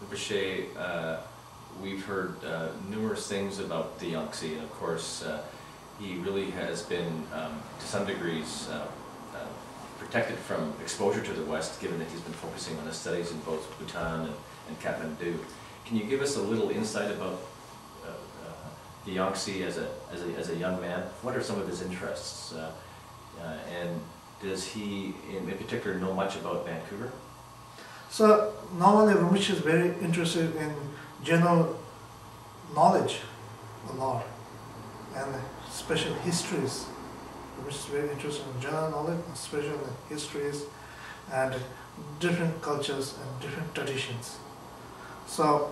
Rinpoche, we've heard numerous things about the Yangtze, and of course he really has been, to some degrees, protected from exposure to the West, given that he's been focusing on his studies in both Bhutan and Kathmandu. Can you give us a little insight about the Yangtze as a young man? What are some of his interests? And does he, in particular, know much about Vancouver? So normally Rinpoche is very interested in general knowledge a lot, and special histories. Rinpoche is very interested in general knowledge, special histories, and different cultures and different traditions. So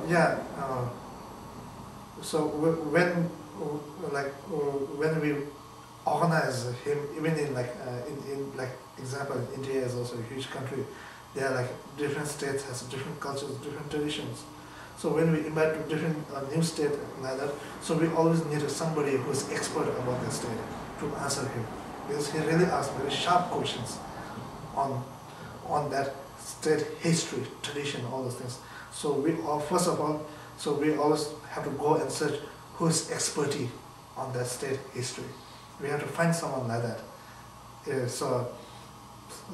yeah. So when we organize him, even in example, India is also a huge country. There are different states has different cultures, different traditions. So when we invite to different new state like that, so we always need somebody who is expert about the state to answer him, because he really asks very sharp questions on that state history, tradition, all those things. So first of all, so we always have to go and search who's expertise on that state history. We have to find someone like that. So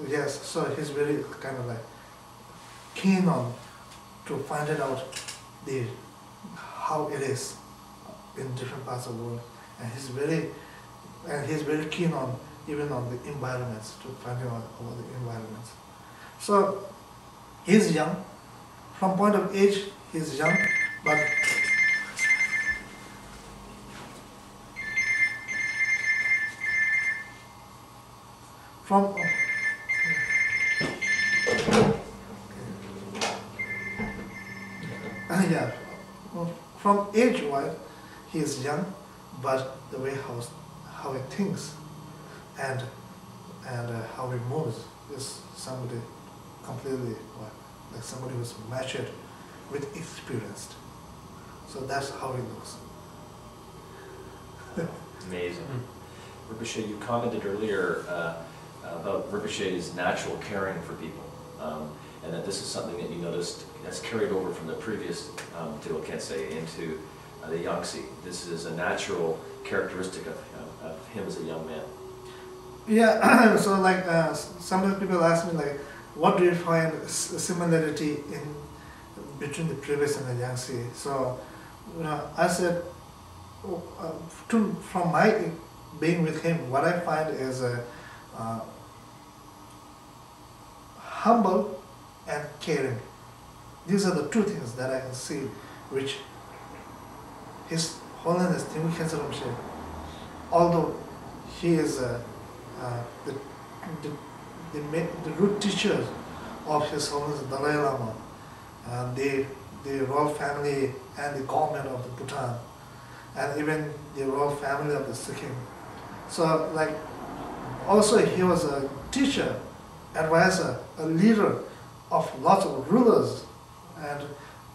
yes, so he's very kind of keen on to find it out how it is in different parts of the world, and he's very keen on even on the environments, to find out about the environments. So he's young. From point of age, he's young, but from age-wise, he is young, but the way how he thinks and how he moves is somebody completely like somebody who's matured with experienced. So that's how he looks. Amazing. Rinpoche, you commented earlier about Rinpoche's natural caring for people, and that this is something that you noticed has carried over from the previous Te Wa Khyentse into the Yangtze. This is a natural characteristic of him as a young man. Yeah, so some people ask me what do you find similarity in between the previous and the Yangtze? So I said, from my being with him, what I find is humble and caring. These are the two things that I can see, which His Holiness Te Wa Khyentse Rinpoche, although he is the root teacher of His Holiness Dalai Lama, and the royal family and the government of the Bhutan, and even the royal family of the Sikkim. So also he was a teacher, advisor, a leader of lots of rulers,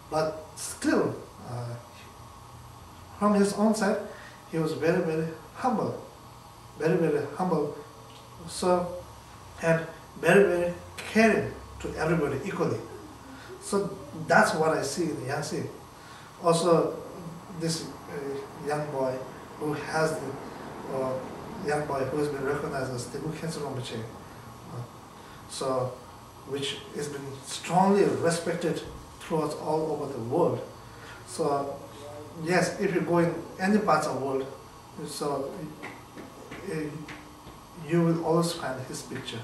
but still from his own side he was very, very humble, very, very humble, so, and very, very caring to everybody equally. So that's what I see in the Yangtze. Also this young boy who has been recognized as Te Wa Khyentse Rinpoche, so which has been strongly respected throughout all over the world. So yes, if you go in any parts of the world, so you will always find his picture.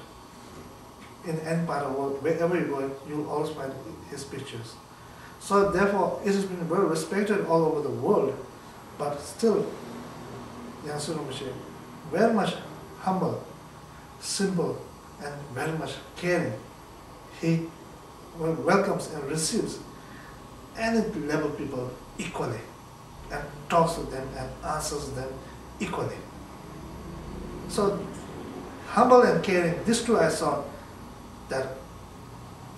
In any part of the world, wherever you go, you will always find his pictures. So therefore, it has been very respected all over the world, but still, Yangtze Rinpoche, very much humble, simple, and very much caring. He welcomes and receives any level people equally, and talks to them and answers them equally. So humble and caring, these two I saw that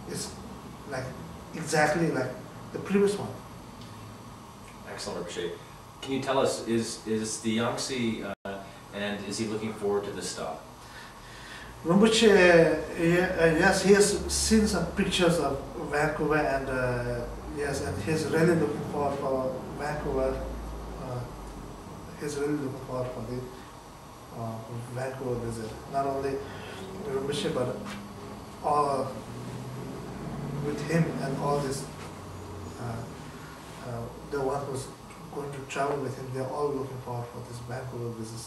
is exactly like the previous one. Excellent, Rinpoche. Can you tell us, is the Yangtze, and is he looking forward to this stop? Rinpoche, yes, he has seen some pictures of Vancouver, and yes, and he's really looking forward for Vancouver. He's really looking forward for the Vancouver visit. Not only Rinpoche, but all with him and all this, the one who's going to travel with him. They're all looking forward for this Vancouver visit.